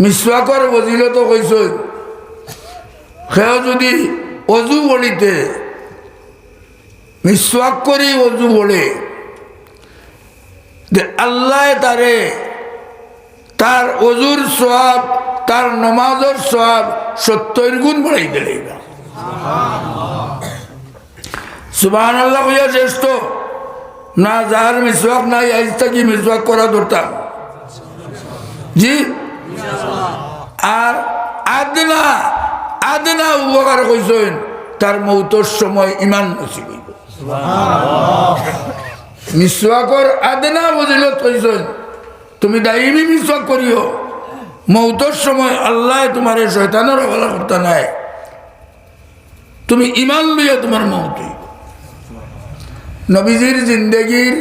মিসওয়াকর ফজিলত কইছ সেও যদি অজু বলিতে মিসওয়াক করি অজু বলে আল্লাহ তারে তার অজুর সওয়াব তার নমাজের সওয়াব 70 গুণ বাড়াই দিলেই না সুবহানাল্লাহ কইয়া শ্রেষ্ঠ না যার মিসওয়াক নাই আজ থেকে মিসওয়াক করা দরকার জি আর আদনা আদনা উপকার কইছেন তার মৌতের সময় ইমান নসিব হইব সুবহানাল্লাহ মিসওয়াকর আদনা ফজিলত কইছেন তুমি দাইমি মিসওয়াক করিও মৌতের সময় আল্লাহ তোমার শয়তানের হওয়ালা করতে নাই তুমি ইমান লইয়া তোমার মৌত নবীজির জিন্দগির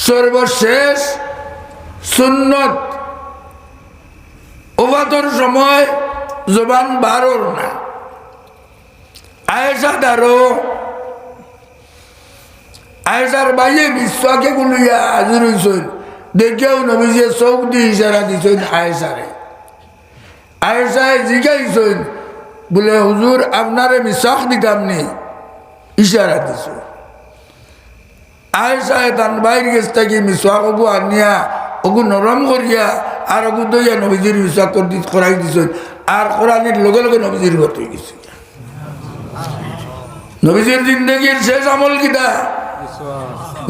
সর্বশেষ সুন্নত ওবাদর সময় জবান বারোর না আয়েশা দারো আয়েশার বাইয়ে বিশ্বকে গুলিয়া হাজির হইছেন দেখেও নবীজি চোখ দিয়ে ইশারা দিছেন আয়েশারে আয়েশায় জিগাইছেন বলে হুজুর আপনারে মিসাক দিতাম নি ইশারা দিছ আয়েশায় তান বাইর গেছ থাকি মিসাক ওগু আনিয়া ওগু নরম করিয়া আর ওগু দইয়া নবীজির মিসাক করাই দিছেন আর কোরআনের লগে লগে নবীজির ঘর হয়ে গেছে নবীজির জিন্দগির শেষ আমল কিটা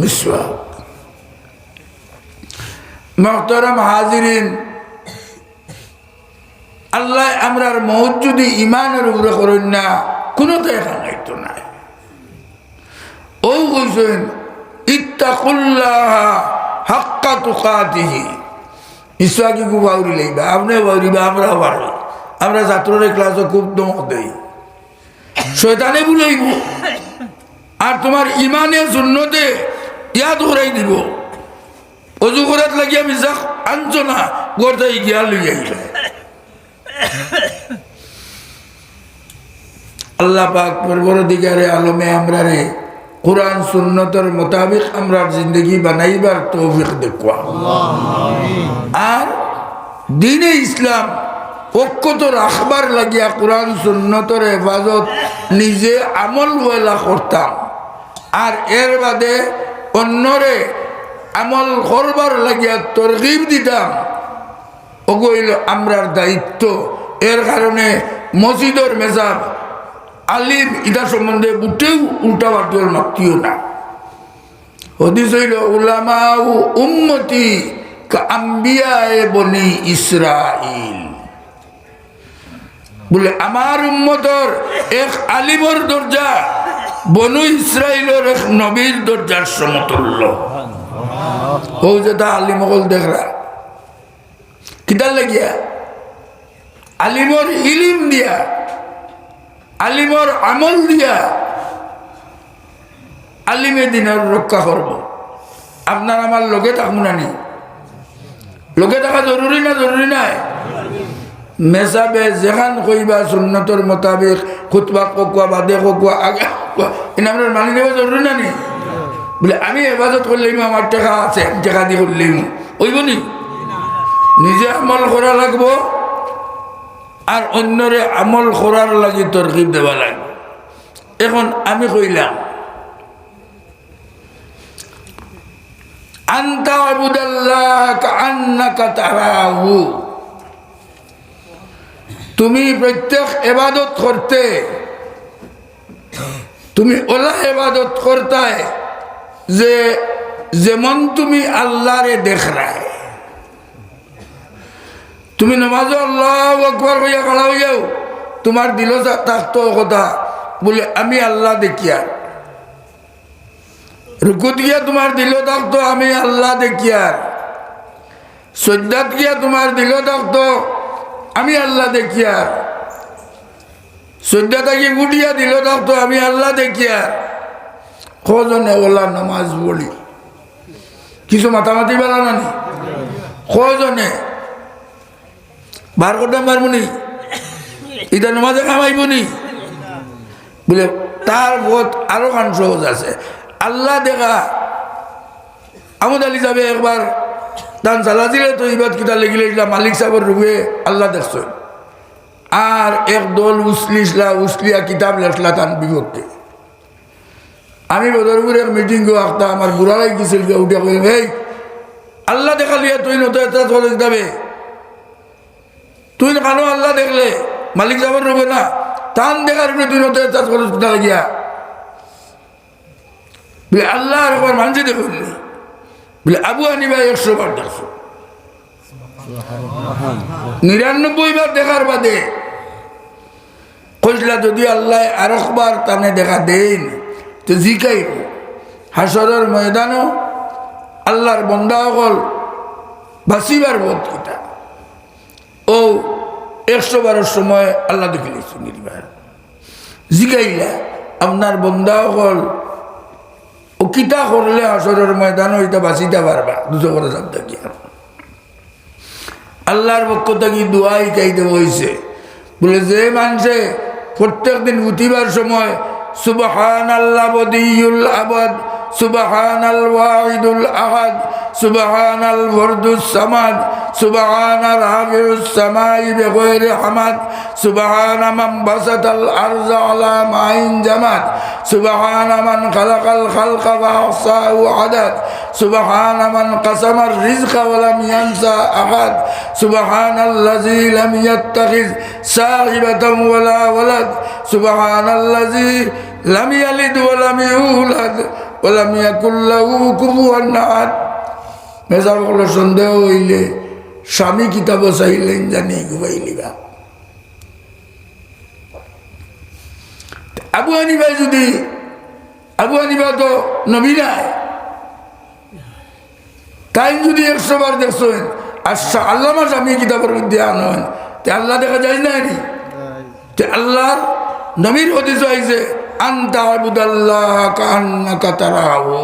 মিসওয়াক মুহতারাম হাজিরিন আল্লাহ আমরার মৌত যদি ইমানের উপরে করেন না কোনো দেখা নাইতো নাই ও কইছেন ইত্তাকুল্লাহ হাক্কা তুকাতিহি ইসলাকি খুব বাউরি লইবা আপনিও বাউরিবা আমরাও বাড়ি আমরা ছাত্রের ক্লাসে খুব দমক দেই শয়তানে বুলাইব আর তোমার ইমানে সুন্নতে ইয়াদ করাই দিব অজু করাত লাগিয়া মিসাক আনছো না গোটাই গিয়া লইয়া গেলে আল্লাহ পাক পরবর্তীকারে আলমে আমরারে কোরআন সুন্নতের মোতাবেক আমরা জিন্দগি বানাইবার তৌফিক দেখুয়া আর দ্বীনে ইসলাম ঐক্যত রাখবার লাগিয়া কোরআন সুন্নতের হেফাজত নিজে আমল ওয়ালা করতাম আর এর বাদে অন্যরে আমল করবার লাগিয়া তরগিব দিতাম ওগুলো আমরার দায়িত্ব এর কারণে মসজিদের মেজাব আলিম ইটা সম্বন্ধে বুটেও উল্টা বাটিওর মাতিও না হদিস হইল উলামা উম্মতি কাম্বিয়ায়ে বনি ইসরাইল বলে আমার উম্মতর এক আলিমর দরজা বনু ইসরাইলের এক নবীর দরজার সমতুল্য ও যেটা আলিমকল দেখরা কিতার লাগিয়া আলিমর ইলিম দিয়া আলিমর আমল দিয়া আলিমে দিনের রক্ষা করব আপনার আমার লগে থাকুন নানি লগে থাকা জরুরি না জরুরি নাই মেসাবে যেখান কইবা সুন্নতর মোতাবেক খুতবা কোকুয়া বাদে কোকুয়া আগে এনে আপনার মানি নেওয়া জরুরি নানি বলে আমি হেফাজত করলেই আমার টাকা আছে টাকা দিয়ে করলেই ওইব নি নিজে আমল করা লাগবো আর অন্যরে আমল করার লাগি তরকিব দেওয়া লাগবে এখন আমি কইলাম আনতা আবুদাল্লাহ কাআন্নাকা তারাহু তুমি প্রত্যেক ইবাদত করতে তুমি ওলা ইবাদত করতায় যে যেমন তুমি আল্লাহরে দেখরায় তুমি নামাজ আল্লাহু আকবার কইয়া খাড়া হয়ে যাও তোমার দিল থাকতো কথা বলে আমি আল্লাহ দেখিয়া রুকুত গিয়া তোমার দিল থাকতো আমি আল্লাহ দেখিয়ার সজ্জাত গিয়া তোমার দিল থাকতো আমি আল্লাহ দেখিয়ার সজ্জা থাকি গুটিয়া দিল থাকতো আমি আল্লাহ দেখিয়ার কজনে ওলা নামাজ বলি কিছু মাতামাতি বেলা নানি কজনে বার করতে পারবনি এটা নামাজে কামাইবনি বলে তার বোধ আরো কান সহজ আছে আল্লাহ দেখা আমদ আলী যাবে একবার তান চালাছিলে তো ইবাদ কিতা লেগিলে মালিক সাহেবের রূপে আল্লাহ দেখছ আর একদল উসলিয়া কিতাব লেখলা তান বিপক্ষে আমি বদরপুরে এক মিটিং আঁকতা আমার বুড়ারাই গেছিল উঠে কইল এই আল্লাহ দেখালিয়া তুই নত যাবে তুই কেন আল্লাহ দেখলে মালিক সাহেবের রূপে না টান দেখার উপরে তুই নতুন চাষ খরচ কোথা লাগিয়া বলে আল্লাহ আর একবার মানুষে দেখুন বলে আবু হানিফা 100 বার দেখছো 99 বার দেখার বাদে কইলা যদি আল্লাহ আর একবার টানে দেখা দেন তো জিকাইব হাসরের ময়দানও আল্লাহর বন্দা হল বাঁচিবার বোধ কিতা ও 100 বারের সময় আল্লাহ দেখিলে নির্বাহ জিগাইলা আপনার বন্দা হল ও কিতা করলে হাসরের ময়দান ওইটা বাঁচিতে পারবা দুশো করে যাব থাকি আল্লাহর পক্ষ থেকে দোয়াই চাইতে হয়েছে বলে যে মানুষে প্রত্যেক দিন উঠিবার সময় সুবহানাল্লাহ বদিউল আবাদ সুবহানাল ওয়াহিদুল আহাদ সুবহানাল ফরদুস সামাদ সুবহানাল রাফিউস সামাই বিগয়রি হামাদ সুবহানা মান বাসাতাল আরযা আলা মাইন জামাদ সুবহানা মান খালাকাল খালকা ওয়া আহসাহু আদাদ সুবহানা মান কাসামার রিজকা ওয়া লাম ইয়ানসা আহাদ সুবহানাল্লাযী লাম ইয়াত্তাখিজ সাহিবাতান ওয়ালা ওয়ালাদ সুবহানাল্লাযী লাম ইয়ালিদ ওয়া লাম ইউলাদ ওয়া লাম ইয়াকুল লাহু কুফুয়ান আহাদ মেজা বড় সন্দেহ হইলে স্বামী কিতাব চাইলেন জানি ঘুমাইলিবা আবু হানিফা যদি আবু হানিফা তো নবী নাই তাই যদি 100 বার দেখছেন আর আল্লামা স্বামী কিতাবের মধ্যে আনেন তে আল্লাহ দেখা যায় না নি তে আল্লাহর নবীর হাদিস আইছে আনতা আবুদাল্লাহ কান্নাকা তারাহু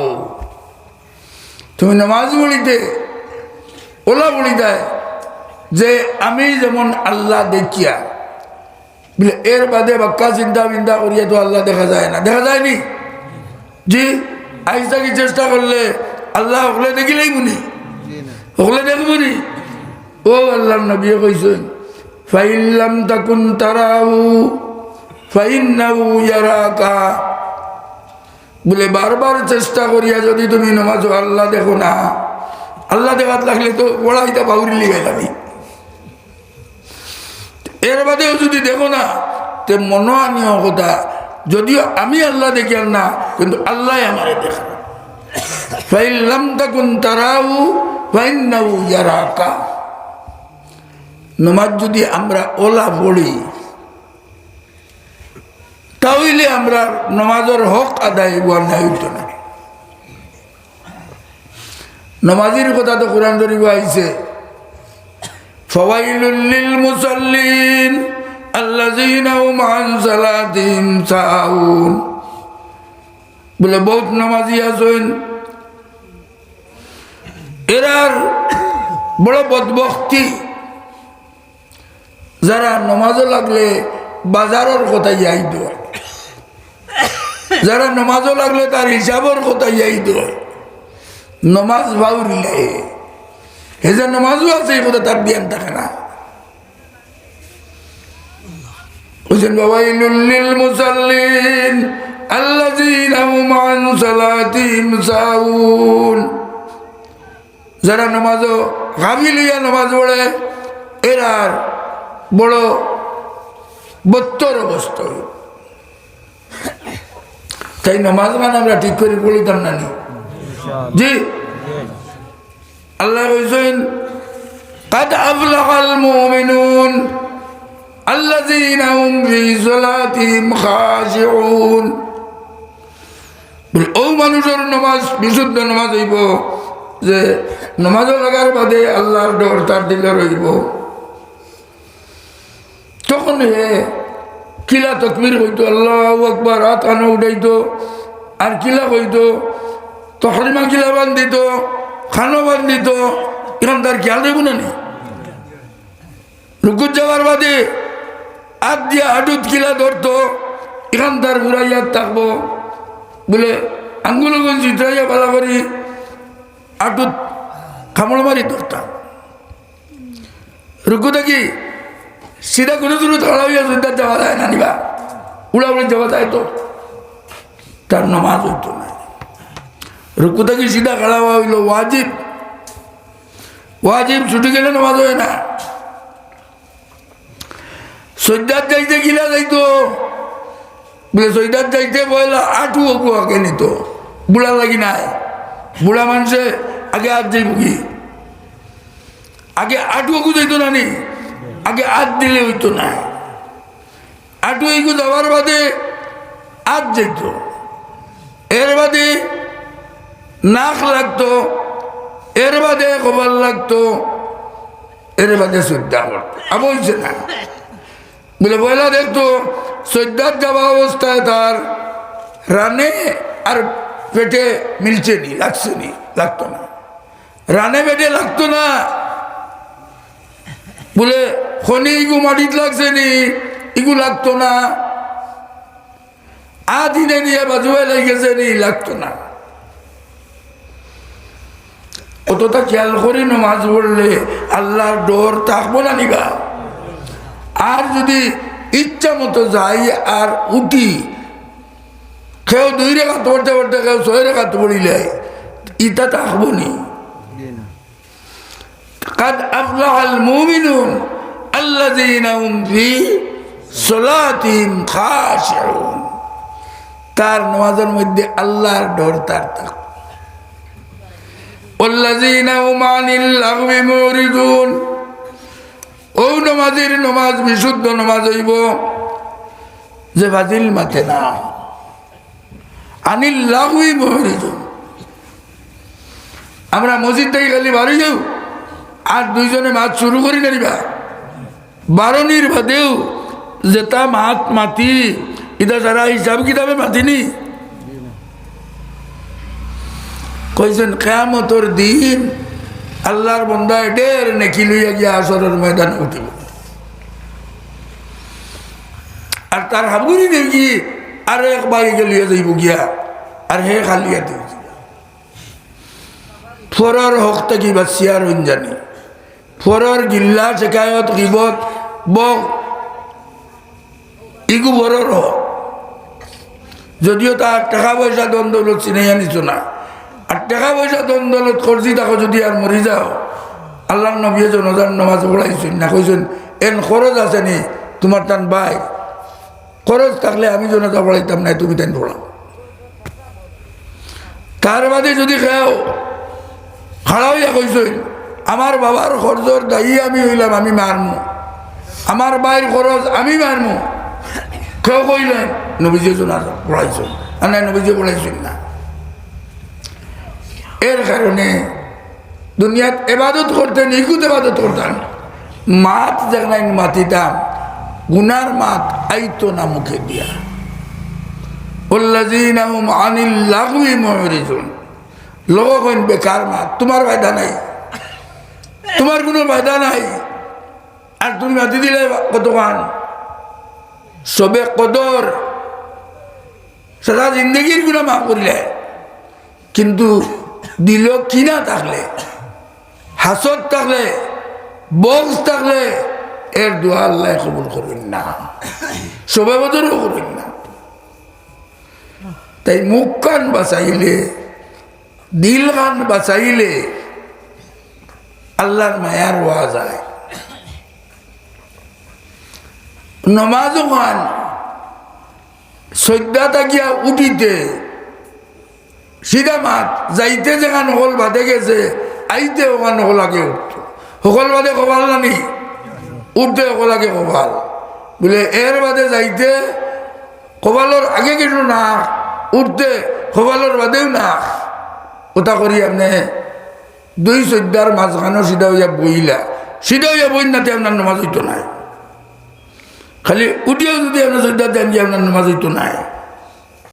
তুমি নামাজ পড়িতে ওলা বলি দেয় যে আমি যেমন আল্লাহ দেখিয়া বলে এর বাদে বাক্কা চিন্তা বিন্দা করিয়া তো আল্লাহ দেখা যায় না দেখা যায়নি জি আইসা কি চেষ্টা করলে আল্লাহ হলে দেখিলেই মুনি হলে দেখবনি ও আল্লাহ নবী কইছেন ফাইল্লাম তাকুন তারাহু ফাইন্নাহু ইয়ারাকা বলে বারবার চেষ্টা করিয়া যদি তুমি নামাজ আল্লাহ দেখো না আল্লাহ দেখাত লাগলে তো বড়াইটা বাউরি লিগাই যাবি এর বাদেও যদি দেখো না তে মনো আনিও কথা যদিও আমি আল্লাহ দেখি না কিন্তু আল্লাহ আমারে দেখা ফাইল্লাম তাকুন তারাহু ফাইন্নাহু ইয়ারাকা নামাজ যদি আমরা ওলা পড়ি তাহলে আমরা নামাজের হক আদায় নাই হইতো না নামাজের কথা তো কোরআন শরীফে আইছে ফাওয়াইলুল লিল মুসাল্লিন আল্লাযীনা হুম আন সালাতিহিম সাহুন বলে বহুত নামাজি আছেন এরার বড় বদবখতি যারা নামাজও লাগলে বাজারের কথা যাই দেয় যারা নামাজও লাগলে তার হিসাবের কথা যাই দেয় নমাজ বাউরিলে হে যে নমাজও আছে এই কথা তার জ্ঞান থাকে না বুঝছেন ফাওয়াইলুল লিল মুসাল্লিন আল্লাযীনা হুম আন সালাতিহিম সাহুন যারা নামাজও গাফিলিয়া নামাজ পড়ে এরার বড় বত্তর অবস্থা তাই নামাজ মানে আমরা ঠিক করে পড়িতাম না নি জি আল্লাহ কইছেন قد أفلح المؤمنون الذين هم في صلاتهم خاشعون ও মানুষের নামাজ বিশুদ্ধ নামাজ হইব যে নামাজ লাগার বাদে আল্লাহর ডর তার দিলে রইব তখন হে কিলা তকবীর হইতো আল্লাহু আকবার হাত কানে উঠাইতো আর কিলা হইতো তহরিমা কিলা বান্ধিত খানো বান্ধিত এখন তার খেয়াল দেব না নি রুকুত যাওয়ার বাদে হাত দিয়া হাঁটুত কিলা ধরতো এখান তার ঘুরাইয়া থাকবো বলে আঙ্গুল চিত্রাইয়া পালা করি হাঁটুত হামড় মারি ধরতাম রুকু দেখি সিধা কোনো দূরে ধরা হইয়া সিদ্ধার যাওয়া যায় না নিবা উড়াউড়ি যাওয়া যায় তো তার নামাজ হইতো না রুকু থেকে সিধা খাড়া হওয়া হইল ওয়াজিব ওয়াজিব ছুটি গেলে নামাজ হয় না সৈদার যাইতে গিলা যাইতো বলে সৈদার যাইতে বয়লা আটু অপু আগে নিত বুড়া লাগি নাই বুড়া মানুষে আগে আট যাইব কি আগে আটু অকু যাইতো না নি আগে আট দিলে হইতো না আটু এগু যাওয়ার বাদে আট যাইত এর বাদে নাক লাগতো এর বাদে কপাল লাগতো এর বাদে শ্রদ্ধা করতো বলছে না বলে বয়লা দেখতো শ্রদ্ধার যাওয়া অবস্থায় তার রানে আর পেটে মিলছে নি লাগছে নি লাগতো না রানে পেটে লাগতো না বলে খনি ইগু মাটিত লাগছে নি ইগু লাগতো না আদিনে নিয়ে বাজুয়ে লেগেছে নি লাগতো না অতটা খেয়াল করি নামাজ পড়লে আল্লাহর ডর থাকবো না নিবা আর যদি ইচ্ছা মতো যাই আর উঠি কেউ 2 রেখাত পড়তে পড়তে কেউ 6 রেখাত পড়িলে ইটা থাকবো নি قد أفلح المؤمنون الذين هم في صلاتهم خاشعون তার নামাজের মধ্যে আল্লাহর ডর তার থাকবে والذين هم عن اللغو معرضون ও নামাজের নামাজ বিশুদ্ধ নামাজ হইব যে বাতিল মাথে না আনিল লাগউই মুরিদুন আমরা মসজিদ থেকে খালি বাড়ি যাও আর 2 জনে মাছ শুরু করি না বারণির বাদেও যেটা মাত মাতি এটা যারা হিসাব কিতাবে মাতিনি কইছেন কিয়ামতের দিন আল্লাহর বান্দা ঢের নেকি লইয়া গিয়া আসরের ময়দানে উঠিব আর তার হাবুরি দেখি আর এক বাড়িকে লিয়ে যাইব গিয়া আর হে খালিয়া দিব ফরর হক থেকে বাঁচিয়ার জানি ফরর গিল্লা শেখায়ত গিবত বক ইগু বরর হক যদিও তার টাকা পয়সা দ্বন্দ্বলত চিনে আনিছ না আর টাকা পয়সা দ্বন্দ্বলত করছি তাকে যদি আর মরি যাও আল্লাহ নবী জনজার নামাজ পড়াইছেন না কইছেন এন খরচ আছে নি তোমার টান বাই খরচ থাকলে আমি জনতা পড়াইতাম না তুমি তাই পড়াও তার বাদে যদি খাও খাড়া হইয়া কইছেন আমার বাবার খরচর দায়ী আমি হইলাম আমি মারমু আমার বাইর খরচ আমি মারমু কেউ কইলেন নবীজি জনার পড়াইছেন আর না নবীজি পড়াইছেন না এর কারণে দুনিয়াত এবাদত করতেন ইকুত এবাদত করতেন মাত যেখানে মাতিতাম গুনার মাত আইতো না মুখে দিয়া ওয়াল্লাযীনা হুম আনিল লাগউই মুরিদুন লোক কইন বেকার মাত তোমার ফায়দা নাই তোমার কোনো ফায়দা নাই আর তুমি মাতি দিলে কতক্ষণ সবে কদর সারা জিন্দগির গুনাহ মাফ করিলে কিন্তু দিল কিনা থাকলে হাসদ থাকলে বক্স থাকলে এর দোয়া আল্লাহ কবুল করবেন না সবে বদরও করবেন না তাই মুখ কান বাঁচাইলে দিল কান বাঁচাইলে আল্লাহর মায়ার ওয়া যায় নমাজও খান সদ্যা থাকিয়া উঠিতে সিধা মাত যাইতে যেখান হল বাদে গেছে আইতে ওখান হল আগে উঠতো সকল বাদে কবাল নানি উঠতে সকল আগে কবাল বলে এর বাদে যাইতে কবালর আগে কিছু না উঠতে কবালর বাদেও না ওটা করি আপনি 2 সদ্যার মাঝখানো সিধা হইয়া বইলা সিধা হইয়া বই নাতে আপনার নামাজ হইতো নাই খালি উঠিয়াও যদি আপনার সদ্যার দেন যে আপনার নামাজ হইতো নাই